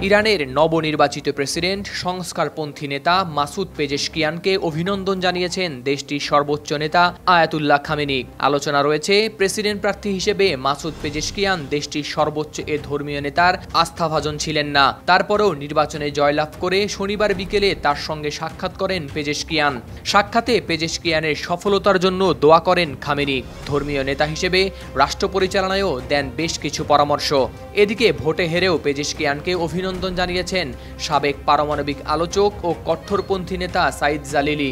ইরানের নবনির্বাচিত প্রেসিডেন্ট সংস্কারপন্থী নেতা মাসুদ পেজেশকিয়ানকে অভিনন্দন জানিয়েছেন দেশটির সর্বোচ্চ নেতা আয়াতুল্লাহ খামেনি। আলোচনা রয়েছে প্রেসিডেন্ট প্রার্থী হিসেবে মাসুদ পেজেশকিয়ান দেশটির সর্বোচ্চ এ ধর্মীয় নেতার আস্থাভাজন ছিলেন না। তারপরেও নির্বাচনে জয়লাভ করে শনিবার বিকেলে তার সঙ্গে সাক্ষাৎ করেন পেজেশকিয়ান। সাক্ষাতে পেজেশকিয়ানের সফলতার জন্য দোয়া করেন খামেনি। ধর্মীয় নেতা হিসেবে রাষ্ট্র পরিচালনায়ও দেন বেশ কিছু পরামর্শ। এদিকে ভোটে হেরেও পেজেশকিয়ানকে অভিনন্দন জানিয়েছেন সাবেক পারমাণবিক আলোচক ও কট্টরপন্থী নেতা সাইদ জালিলি।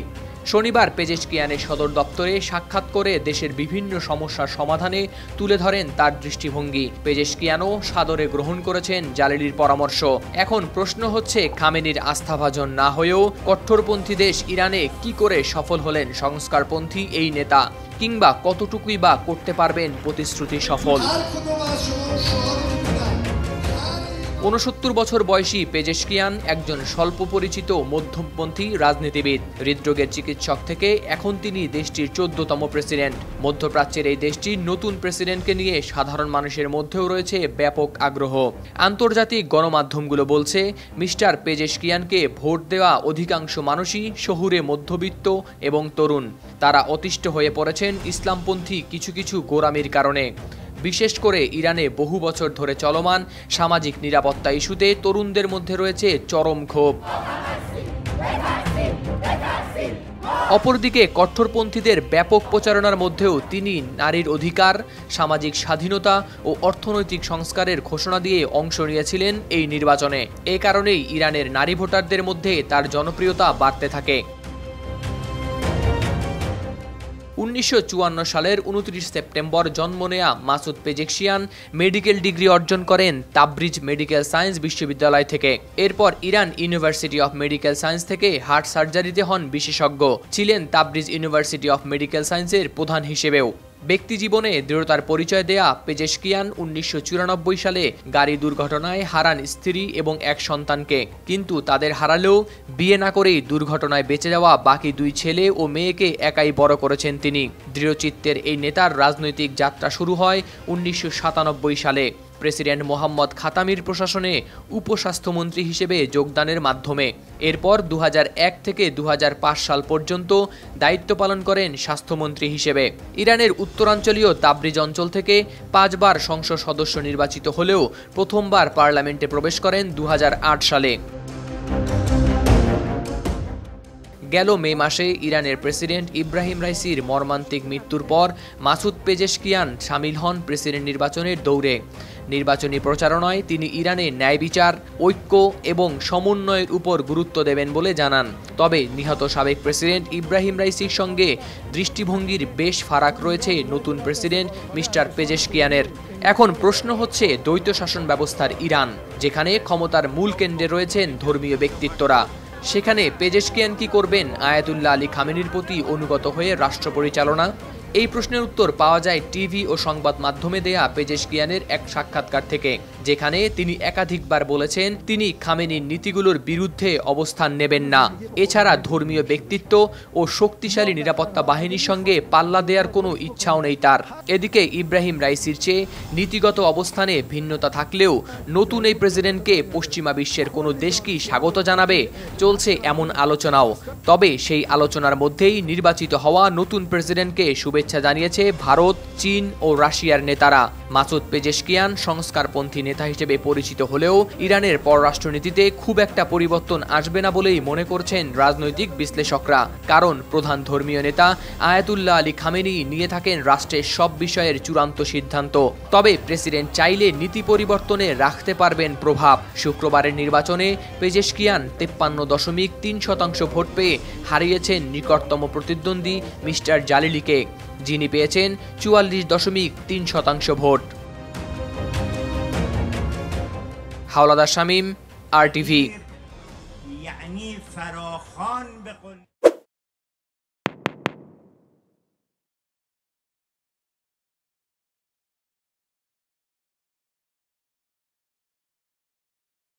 শনিবার পেজেশকিয়ানের সদর দপ্তরে সাক্ষাৎ করে দেশের বিভিন্ন সমস্যার সমাধানে তুলে ধরেন তার দৃষ্টিভঙ্গি। পেজেশকিয়ানও সাদরে গ্রহণ করেছেন জালিলির পরামর্শ। এখন প্রশ্ন হচ্ছে, খামেনির আস্থাভাজন না হয়েও কট্টরপন্থী দেশ ইরানে কি করে সফল হলেন সংস্কারপন্থী এই নেতা, কিংবা কতটুকুই বা করতে পারবেন প্রতিশ্রুতি সফল। ৬৯ বছর বয়সী পেজেশকিয়ান একজন স্বল্প পরিচিত মধ্যপন্থী রাজনীতিবিদ। হৃদরোগের চিকিৎসক থেকে এখন তিনি দেশটির ১৪তম প্রেসিডেন্ট। মধ্যপ্রাচ্যের এই দেশটির নতুন প্রেসিডেন্টকে নিয়ে সাধারণ মানুষের মধ্যেও রয়েছে ব্যাপক আগ্রহ। আন্তর্জাতিক গণমাধ্যমগুলো বলছে, মিস্টার পেজেশকিয়ানকে ভোট দেওয়া অধিকাংশ মানুষই শহুরে মধ্যবিত্ত এবং তরুণ। তারা অতিষ্ঠ হয়ে পড়েছেন ইসলামপন্থী কিছু কিছু গোঁড়ামির কারণে। বিশেষ করে ইরানে বহু বছর ধরে চলমান সামাজিক নিরাপত্তা ইস্যুতে তরুণদের মধ্যে রয়েছে চরম ক্ষোভ। অপরদিকে কট্টরপন্থীদের ব্যাপক প্রচারণার মধ্যেও তিনি নারীর অধিকার, সামাজিক স্বাধীনতা ও অর্থনৈতিক সংস্কারের ঘোষণা দিয়ে অংশ নিয়েছিলেন এই নির্বাচনে। এ কারণেই ইরানের নারী ভোটারদের মধ্যে তার জনপ্রিয়তা বাড়তে থাকে। ১৯৫৪ সালের ২৯ সেপ্টেম্বর জন্ম নেয়া মাসুদ পেজেশকিয়ান মেডিকেল ডিগ্রি অর্জন করেন তাবরিজ মেডিকেল সায়েন্স বিশ্ববিদ্যালয় থেকে। এরপর Iran university of medical science থেকে হার্ট সার্জারিতে হন বিশেষজ্ঞ। ছিলেন তাবরিজ ইউনিভার্সিটি অফ মেডিকেল সায়েন্সের প্রধান হিসেবেও। ব্যক্তিজীবনে দৃঢ়তার পরিচয় দেয়া পেজেশকিয়ান ১৯৯৪ সালে গাড়ি দুর্ঘটনায় হারান স্ত্রী এবং এক সন্তানকে। কিন্তু তাদের হারালেও বিয়ে না করেই দুর্ঘটনায় বেঁচে যাওয়া বাকি ২ ছেলে ও মেয়েকে একাই বড় করেছেন তিনি। দৃঢ়চিত্তের এই নেতার রাজনৈতিক যাত্রা শুরু হয় ১৯৯৭ সালে প্রেসিডেন্ট মোহাম্মদ খাতামির প্রশাসনে উপস্বাস্থ্যমন্ত্রী হিসেবে যোগদানের মাধ্যমে। এরপর ২০০১ থেকে ২০০৫ সাল পর্যন্ত দায়িত্ব পালন করেন স্বাস্থ্যমন্ত্রী হিসেবে। ইরানের উত্তরাঞ্চলীয় তাবরিজ অঞ্চল থেকে ৫ বার সংসদ সদস্য নির্বাচিত হলেও প্রথমবার পার্লামেন্টে প্রবেশ করেন ২০০৮ সালে। গেল মে মাসে ইরানের প্রেসিডেন্ট ইব্রাহিম রাইসির মর্মান্তিক মৃত্যুর পর মাসুদ পেজেশকিয়ান সামিল হন প্রেসিডেন্ট নির্বাচনের দৌড়ে। নির্বাচনী প্রচারণায় তিনি ইরানের ন্যায় বিচার, ঐক্য এবং সমন্বয়ের উপর গুরুত্ব দেবেন বলে জানান। তবে নিহত সাবেক প্রেসিডেন্ট ইব্রাহিম রাইসির সঙ্গে দৃষ্টিভঙ্গির বেশ ফারাক রয়েছে নতুন প্রেসিডেন্ট মিস্টার পেজেশকিয়ানের। এখন প্রশ্ন হচ্ছে, দ্বৈত শাসন ব্যবস্থার ইরান, যেখানে ক্ষমতার মূল কেন্দ্রে রয়েছেন ধর্মীয় ব্যক্তিত্বরা, সেখানে পেজেশকিয়ান কি করবেন আয়াতুল্লাহ আলী খামেনির প্রতি অনুগত হয়ে রাষ্ট্র পরিচালনা? এই প্রশ্নের উত্তর পাওয়া যায় টিভি ও সংবাদ মাধ্যমে দেয়া পেজেশকিয়ানের এক সাক্ষাৎকার থেকে, যেখানে তিনি একাধিকবার বলেছেন তিনি খামেনির নীতিগুলোর বিরুদ্ধে অবস্থান নেবেন না। এছাড়া ধর্মীয় ব্যক্তিত্ব ও শক্তিশালী নিরাপত্তা বাহিনীর সঙ্গে পাল্লা দেওয়ার কোনো ইচ্ছাও নেই তার। এদিকে ইব্রাহিম রাইসির চেয়ে নীতিগত অবস্থানে ভিন্নতা থাকলেও নতুন এই প্রেসিডেন্টকে পশ্চিমা বিশ্বের কোনো দেশ কি স্বাগত জানাবে? চলছে এমন আলোচনাও। তবে সেই আলোচনার মধ্যেই নির্বাচিত হওয়া নতুন প্রেসিডেন্টকে শুভেচ্ছা জানিয়েছে ভারত, চীন ও রাশিয়ার নেতারা। মাসুদ পেজেশকিয়ান সংস্কারপন্থী নেতা হিসেবে পরিচিত হলেও ইরানের পররাষ্ট্রনীতিতে খুব একটা পরিবর্তন আসবে না বলেই মনে করছেন রাজনৈতিক বিশ্লেষকরা। কারণ প্রধান ধর্মীয় নেতা আয়াতুল্লাহ আলী খামেনি নিয়ে থাকেন রাষ্ট্রের সব বিষয়ের চূড়ান্ত সিদ্ধান্ত। তবে প্রেসিডেন্ট চাইলে নীতি পরিবর্তনে রাখতে পারবেন প্রভাব। শুক্রবারের নির্বাচনে পেজেশকিয়ান ৫৩.৩% ভোট পেয়ে হারিয়েছেন নিকটতম প্রতিদ্বন্দ্বী মিস্টার জালিলিকে, যিনি পেয়েছেন ৪৪.৩% ভোট। হাওলাদার শামীম, RTV।